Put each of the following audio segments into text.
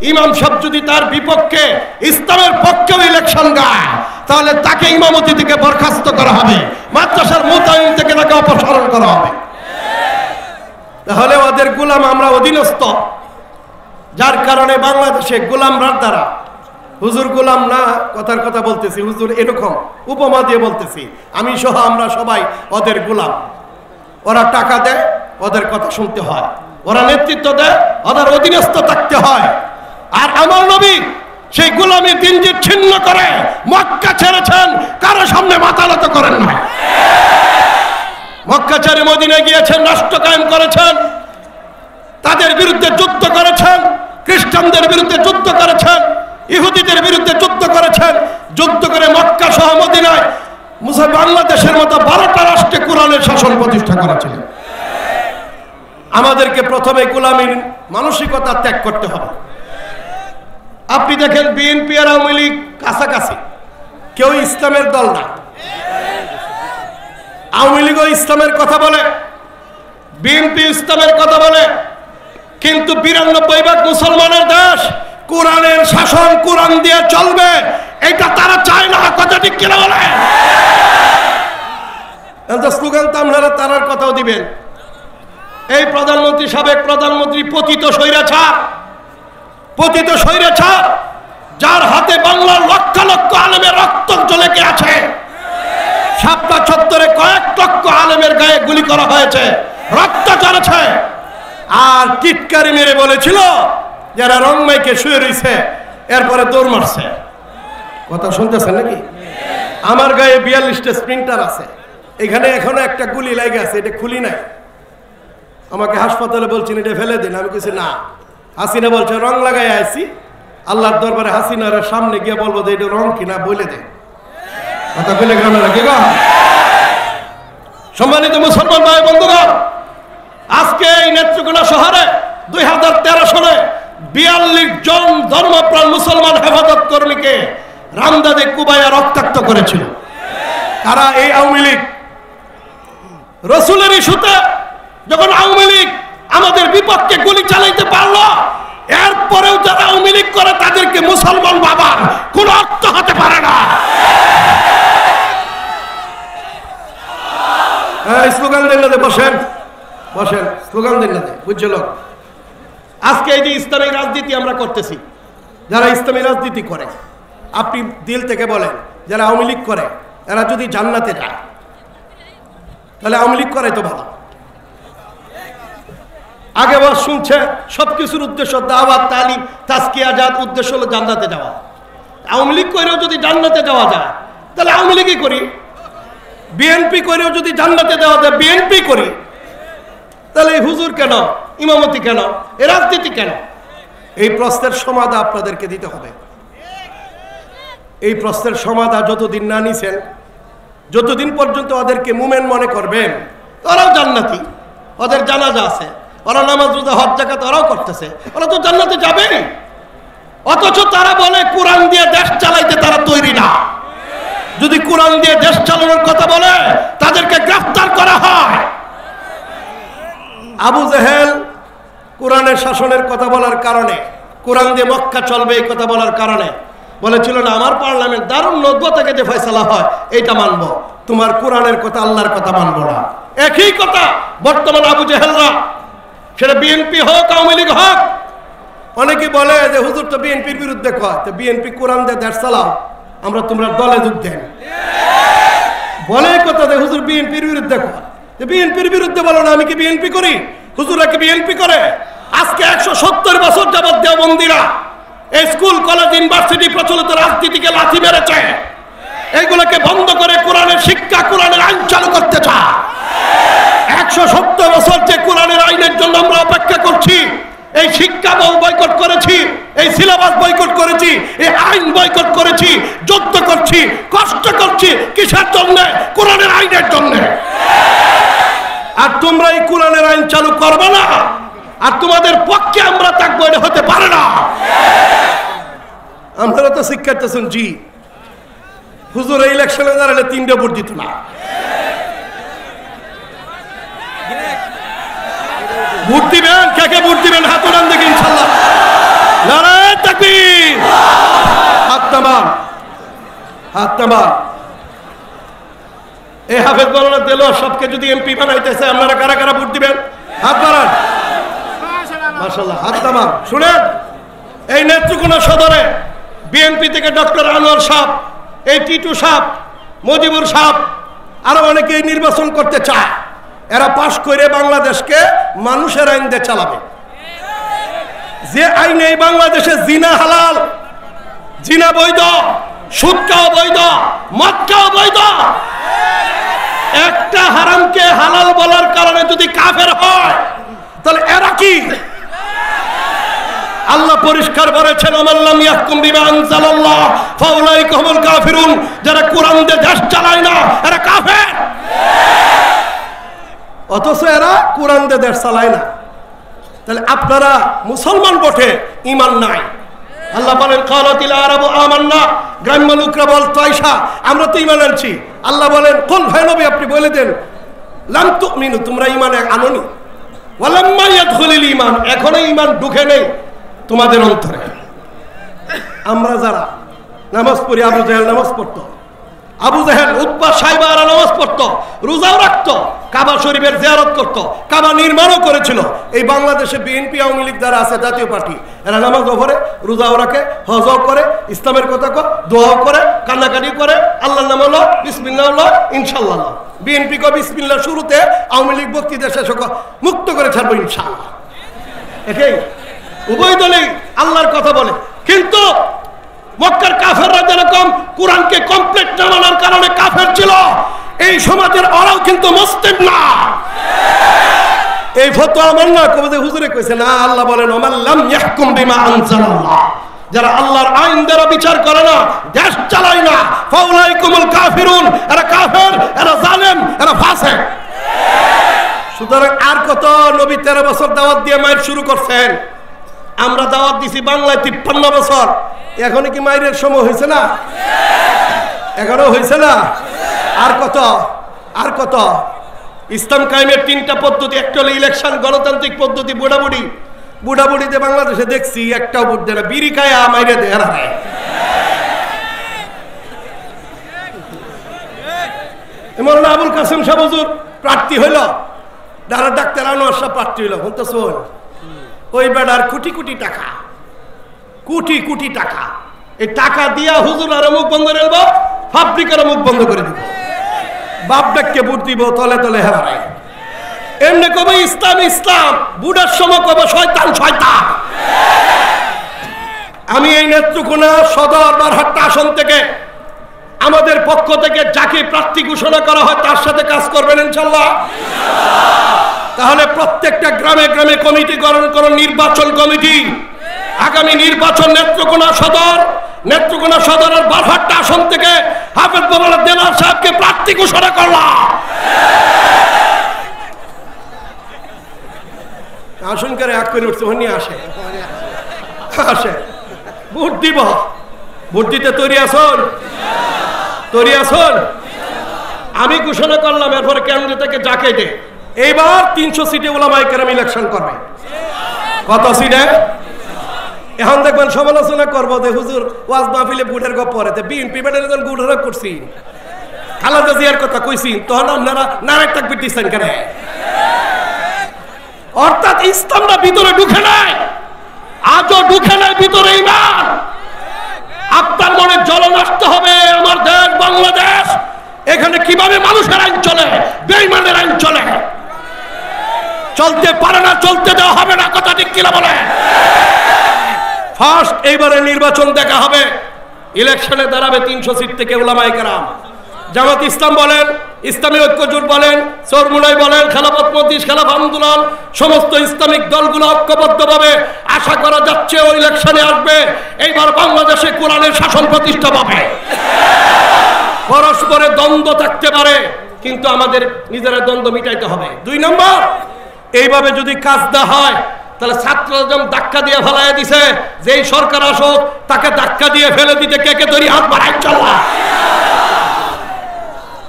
ইমাম সাহেব যদি তার বিপক্ষে ইসলামের পক্ষেও ইলেকশন গায় তাহলে তাকে ইমামতি থেকে বরখাস্ত করা হবে, মাদ্রাসার মুতাইন থেকে তাকে অপসারণ করা হবে। তাহলে ওদের গোলাম, আমরা অধীনস্থ, যার কারণে বাংলাদেশে গোলামরা দ্বারা, হুজুর গোলাম না, কথার কথা বলতেছি, হুজুর এরকম উপমা দিয়ে বলতেছি, আমি সহ আমরা সবাই ওদের গোলাম। ওরা টাকা দেয়, ওদের কথা শুনতে হয়, ওরা নেতৃত্ব দেয়, ওদের অধীনস্থ থাকতে হয়। আর আমার নবী সেই গোলামী দিনজি ছিন্ন করে মক্কা ছেড়েছেন, কারো সামনে মাথা নত করেন না। মক্কা ছেড়ে মদিনায় গিয়েছেন, রাষ্ট্র কায়েম করেছেন, তাদের বিরুদ্ধে যুদ্ধ করেছেন, খ্রিস্টানদের বিরুদ্ধে যুদ্ধ করেছেন, ইহুদিদের বিরুদ্ধে যুদ্ধ করেছেন, যুদ্ধ করে মক্কা সহ মদিনায় বাংলাদেশের মতো 12টা রাষ্ট্রে কোরআনের শাসন প্রতিষ্ঠা করেছিলেন। আমাদেরকে প্রথমে গোলামীর মানসিকতা ত্যাগ করতে হবে। আপনি দেখেন বিএনপি আর আওয়ামী লীগ কাছাকাছি, কেউ ইসলামের দল না। আওয়ামী লীগও ইসলামের কথা বলে, বিএনপি ইসলামের কথা বলে, কিন্তু 92% মুসলমানের দেশ, কোরআনের শাসন কোরআন দিয়ে চলবে, এটা তারা চায় না। কথা ঠিক কিনা বলে? স্লোগান তো আপনারা তারার কথাও দিবেন। এই প্রধানমন্ত্রী, সাবেক প্রধানমন্ত্রী পতিত স্বৈরাচার, পতিত স্বৈরাচার, যার হাতে বাংলার লক্ষ লক্ষ আলেমের রক্ত ঝলকে আছে। শাপলা চত্বরে কয়েক লক্ষ আলেমের গায়ে গুলি করা হয়েছে, রক্ত ঝরেছে। আর টিটকারি মেরে বলেছিল যারা রংমাইকে শুয়ে রয়েছে, এরপরে দৌড় মারছে। কথা শুনতেছেন নাকি? আমার গায়ে 42টা স্প্রিন্টার আছে, এখানে এখনো একটা গুলি লাগে আছে, এটা খুলি নাই। আমাকে হাসপাতালে বলছেন এটা ফেলে দিন, আমি কিছু না। হাসিনা বলছে রং লাগাই আইছি, আল্লাহর দরবারে হাসিনার সামনে গিয়ে বলবো যে এটা রং কিনা বলে দেয়। কথা বলে গ্রামেরা কি গো? সম্মানিত মুসলমান ভাই বন্ধুগণ, আজকে এই নেত্রকোনা শহরে 2013 সালে 42 জন ধর্মপ্রাণ মুসলমান হেফাজত কর্মীকে রামদাদে কুবাইয়া রক্তাক্ত করেছিল। তারা এই আওয়ামী লীগ। রসুলের ইস্যুতে যখন আওয়ামী লীগ আমাদের বিপক্ষে গুলি চালাইতে পারলো, এরপরেও যারা আওয়ামী লীগ করে তাদেরকে মুসলমান বাবার কোন অর্থ হতে পারে না। স্লোগান দেন না, বসেন বসেন, স্লোগান দেন না, বুঝছিল? আজকে এই যে ইসলামী রাজনীতি আমরা করতেছি, যারা ইসলামী রাজনীতি করে, আপনি দিল থেকে বলেন যারা আওয়ামী লীগ করে এরা যদি জান্নাতে যায় তাহলে আওয়ামী লীগ করে তো ভালো। আগে বস শুনছে সবকিছুর উদ্দেশ্য দাওয়াত, তালিম, তাজকিয়া, জাত, উদ্দেশ্য হলো জান্নাতে যাওয়া। আওয়ামী লীগ করেও যদি জান্নাতে যাওয়া যায় তাহলে আওয়ামী লীগই করি। বিএনপি করেও যদি জান্নাতে যাওয়া যায় বিএনপি করি। তাহলে এই হুজুর কেন, ইমামতি কেন, এই রাজনীতি কেন? এই প্রশ্নের সমাধান আপনাদেরকে দিতে হবে। এই প্রশ্নের সমাধান যতদিন না নিছেন, যতদিন পর্যন্ত ওদেরকে মুমেন মনে করবেন, ওরাও জান্নাতি, ওদের জানাজা আছে, ওরা নামাজ রোজা হজ যাকাত ওরাও করতেছে, ওরা তো জান্নাতে যাবে। অথচ তারা বলে কোরআন দিয়ে দেশ চালাইতে তারা তৈরি না। যদি কোরআন দিয়ে দেশ চালানোর কথা বলে তাদেরকে গ্রেফতার করা হয়। আবু জেহেল কোরআনের শাসনের কথা বলার কারণে, কোরআন দিয়ে মক্কা চলবে এই কথা বলার কারণে বলেছিল না আমার পার্লামেন্ট দারুণ নব্য থেকে যে ফয়সালা হয় এইটা মানবো, তোমার কোরআনের কথা আল্লাহর কথা মানবো না। একই কথা বর্তমান আবু জেহেলরা, সেটা বিএনপি হোক আওয়ামী লীগ হোক, অনেকে বলে যে হুজুর তো বিএনপির বিরুদ্ধে কয়, তো বিএনপি কোরআন দিয়ে দেশ চালাও, আমরা তোমরা দলে যোগ দেন। বলে কথা যে হুজুর বিএনপির বিরুদ্ধে কয়, বিএনপির বিরুদ্ধে বলো না, আমি কি বিএনপি করি? হুজুরা কি বিএনপি করে? আজকে 170 বছর যাবৎ দেওবন্দিরা এই স্কুল, কলেজ, ইউনিভার্সিটি প্রচলিত রাজনীতিকে লাথি মেরেছে। এইগুলোকে বন্ধ করে কোরআনের শিক্ষা, কোরআনের আইন চালু করতে চায়। 170 বছর যে কোরআনের আইনের জন্য আমরা অপেক্ষা করছি, এই শিক্ষা বয়কট করেছি, এই সিলেবাস বয়কট করেছি, এই আইন বয়কট করেছি, যুদ্ধ করছি, কষ্ট করছি, কিসের জন্য? কোরআনের আইনের জন্য। আর তোমরা এই কোরআনের আইন চালু করবে না, আর তোমাদের পক্ষে আমরা থাকবো, এটা হতে পারে না। আমরা তো শিক্ষার্থী শুনছি, হুজুর ইলেকশনে দাঁড়ালে 3টে ভোট দিত না। ভোট দিবেন, কে কে ভোট দিবেন হাত উঠান দেখি ইনশাল্লাহ। নামান, হাত নামান। এই হাফেজ মাওলানা দেলোয়ার সাহেবকে যদি এমপি বানাইতেছে, আপনারা কারা কারা ভোট দিবেন? হাত বাড়ান। মাশাআল্লাহ, হাত নামান। শুনেন, এই নেত্রকোনা সদরে বিএনপি থেকে ডক্টর আনোয়ার সাহেব, এই টিটু সাহেব, মজিবুর সাহেব, আরো অনেকেই নির্বাচন করতে চায়। এরা পাশ করে বাংলাদেশকে মানুষের আইন দিয়ে চালাবে। যে আইনে এই বাংলাদেশে জিনা হালাল, জিনা বৈধ, সুদ খাওয়া বৈধ, মদ খাওয়া বৈধ। একটা হারামকে হালাল বলার কারণে যদি কাফের হয়, তাহলে এরা কি? আল্লাহ পরিষ্কার বলেছেন, আমাল্লাম ইয়াহকুম বিমা আনজালাল্লাহ ফাউলাইকা হুমুল কাফিরুন। যারা কোরআন দিয়ে দেশ চালায় না, এরা কাফের। অথচ এরা কোরআন দিয়ে দেশ চালায় না। তাহলে আপনারা মুসলমান বটে, ঈমান নাই। আল্লাহ বলেন, ক্বালাতিল আরাবু আমান্না, গ্রাম্য লোকরা বলতো আয়েশা আমরা তো ঈমান আনছি। আল্লাহ বলেন, কুল হে নবী আপনি বলে দেন, লাম তুমিনু, তোমরা ঈমান আনোনি। ওয়ালাম্মা ইয়াদখুলিল ঈমান, এখনো ঈমান ঢুকে নেই তোমাদের অন্তরে। আমরা যারা নামাজ পড়ি, আবু জাহেল নামাজ পড়তো, আবু জাহেল, উতবা, সাইবা এরা নামাজ পড়তো, রোজাও রাখতো, কাবা শরীফের জিয়ারত করতো, কাবা নির্মাণও করেছিল। এই বাংলাদেশে বিএনপি আওয়ামী লীগ যারা আছে, জাতীয় পার্টি, এরা নামাজও পড়ে, রোজাও রাখে, হজও করে, ইসলামের কথা কয়, দোয়াও করে, কান্নাকাটি করে, আল্লাহর নাম হলো বিসমিল্লাহ, হলো ইনশাআল্লাহ। বিএনপি কয় বিসমিল্লাহ শুরুতে, আওয়ামী লীগ বক্তৃতা শেষে মুক্ত করে ছাড়বো ইনশাআল্লাহ। এটাই উভয় দলেই আল্লাহর কথা বলে। কিন্তু মক্কার কাফেররা যেরকম কোরআনকে কমপ্লিট না মানার কারণে কাফের ছিল, এই সমাজের ওরাও কিন্তু মুসলিম না। এই ফতোয়া আমার না, কবে হুজুরে কইছে না। আল্লাহ বলেন, ওমাল্লাম ইয়াহকুম বিমা আনজালাল্লাহ, যারা আল্লাহর আইন দ্বারা বিচার করে না, দেশ চালায় না, ফাউলাইকুমুল কাফিরুন, এরা কাফের, এরা জালেম, এরা ফাসিক। সুতরাং আর কত নবী 13 বছর দাওয়াত দিয়ে মাইর শুরু করছেন। আমরা দাওয়াত দিছি বাংলায় 53 বছর। এখন কি মাইরের সময় হয়েছে না? এখনো হয়েছে না? আর কত, আর কত? ইসলাম কায়েমের 3টা পদ্ধতি। একটা হলো ইলেকশন, গণতান্ত্রিক পদ্ধতি। বুড়াবুড়িতে বাংলাদেশে দেখছি একটাও ভোট দেয় না, বিড়ি খায় মাইরে দেয়। মৌলানা আবুল কাসেম সাহেব হুজুর প্রার্থী হইল, ডাক্তার আনোয়ার সাহেব প্রার্থী হইল। বলতে শোন, ওই বেড়ার কোটি কোটি টাকা, কোটি কোটি টাকা, এই টাকা দিয়া হুজুর আর মুখ বন্ধ রেলব, ফাব্রিকার মুখ বন্ধ করে দিব, বাপ ডাককে ভোট দিব, তলে তলে হেরায়। এমনি কবে ইসলাম ইসলাম, বুড়ার সময় কবে শয়তান শয়তান। আমি এই নেত্রকোনা সদর বারহাট্টা আসন থেকে আমাদের পক্ষ থেকে যাকে প্রার্থী ঘোষণা করা হয় তার সাথে কাজ করবেন ইনশাআল্লাহ। তাহলে প্রত্যেকটা গ্রামে গ্রামে কমিটি গঠন করুন, নির্বাচন কমিটি। আগামী নির্বাচন নেত্রকোনা সদরের বারহাট্টা আসন থেকে হাফেজ মাওলানা দেলোয়ার সাহেবকে প্রার্থী ঘোষণা করলাম। আসন করে এক করে উঠছে, হনি আসে আসে ভোট দিব। ভোট দিতে তৈরি আসুন, তৈরি আসুন। আমি ঘোষণা করলাম, এরপরে কেন্দ্র থেকে যাকে দে, এইবার 300 সিটে উলামায়ে কেরাম ইলেকশন করবে। কত সিটে? এখন দেখবেন সমালোচনা করবো যে হুজুর ওয়াজ মাহফিলে বুটের গপ পরে, বিএনপি ব্যাটারে যখন গুড়া করছি, খালেদা জিয়ার কথা কইছি, তখন আপনারা নারায় তাকবীর দিচ্ছেন কেন? অর্থাৎ ইসলামটা ভিতরে ঢুকে নাই, আজও ঢুকে নাই ভিতরে ঈমান। আপনার মনে জ্বলন আসতে হবে, আমার দেশ বাংলাদেশ, এখানে কিভাবে মানুষের আইন চলে, বেঈমানের আইন চলে, চলতে পারে না, চলতে দেওয়া হবে না। কথা ঠিক কিনা বলে? ফার্স্ট এইবারে নির্বাচন দেখা হবে, ইলেকশনে দাঁড়াবে 300 সিট থেকে উলামায়ে কেরাম। জামাত ইসলাম বলেন, ইসলামী ঐক্য জোট বলেন, চরমুনাই বলেন, খেলাফত মজলিস, খেলাফত আন্দোলন, সমস্ত ইসলামিক দলগুলো ঐক্যবদ্ধভাবে আশা করা যাচ্ছে ওই ইলেকশনে আসবে। এইবার বাংলাদেশে কোরআনের শাসন প্রতিষ্ঠা পাবে। পরস্পরে দ্বন্দ্ব থাকতে পারে, কিন্তু আমাদের নিজেরা দ্বন্দ্ব মিটাইতে হবে। 2 নম্বর, এইভাবে যদি কাজ না হয় তাহলে ছাত্ররা যেমন ধাক্কা দিয়ে ফেলাইয়া দিছে, যেই সরকার আসুক তাকে ধাক্কা দিয়ে ফেলে দিতে কে কে তৈরি, হাত বাড়াই চলা।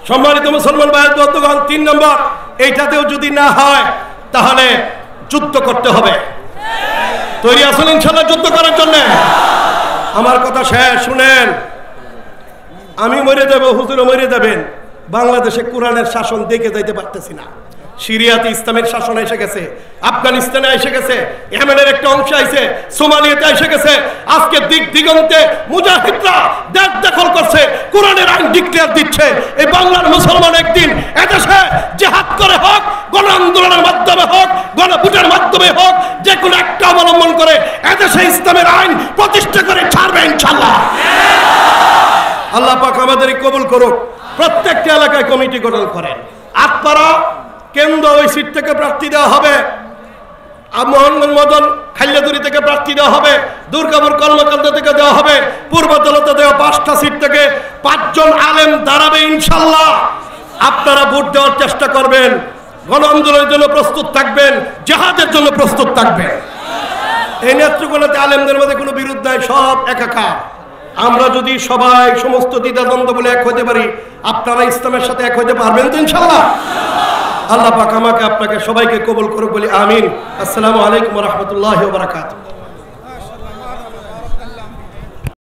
সম্মানিত মুসলমান ভাই বন্ধুগণ, 3 নম্বর, এইটাতেও যদি না হয় তাহলে যুদ্ধ করতে হবে। তৈরি আছেন ইনশাআল্লাহ যুদ্ধ করার জন্য? আমার কথা শেষ, শুনেন। আমি মরে যাব, হুজুরও মরে যাবেন, বাংলাদেশে কোরআনের শাসন দেখে যাইতে পারতেছি না। সিরিয়াতে ইসলামের শাসন এসে গেছে, আফগানিস্তানে এসে গেছে, ইয়েমেনের একটা অংশ আইছে, সোমালিয়াতে এসে গেছে। আজকে দিক দিগন্তে মুজাহিদরা দেশ দখল করছে, কোরআনের আইন ডিক্লেয়ার দিচ্ছে। এই বাংলার মুসলমান একদিন এদেশে জিহাদ করে হোক, গণ আন্দোলনের মাধ্যমে হোক, গণভোটের মাধ্যমে হোক, যে কোনো একটা অবলম্বন করে এদেশে ইসলামের আইন প্রতিষ্ঠা করে ছাড়বে ইনশাআল্লাহ। আল্লাহ পাক আমাদেরই কবুল করুক। প্রত্যেকটা এলাকায় কমিটি গঠন করেন। আটপাড়া কেন্দ্র ওই সিট থেকে প্রার্থী দেওয়া হবে, মোহনগঞ্জ মদন খাইলাদুরি থেকে প্রার্থী দেওয়া হবে, দুর্গাপুর কর্মকাণ্ড থেকে দেওয়া হবে, পূর্বদলতে দেওয়া 5টা সিট থেকে 5 জন আলেম দাঁড়াবে ইনশাআল্লাহ। আপনারা ভোট দেওয়ার চেষ্টা করবেন, গণ আন্দোলনের জন্য প্রস্তুত থাকবেন, জিহাদের জন্য প্রস্তুত থাকবেন। এই নেতৃত্বগুলোতে আলেমদের মধ্যে কোনো বিরোধ নাই, সব একাকার। আমরা যদি সবাই সমস্ত দ্বিধাদ্বন্দ্ব বলে এক হতে পারি, আপনারা ইসলামের সাথে এক হতে পারবেন তো ইনশাআল্লাহ। আল্লাহ পাক আমাকে আপনাকে সবাইকে কবুল করুক বলি আমিন। আসসালামু আলাইকুম ওয়া রাহমাতুল্লাহি ওয়া বারাকাতুহু।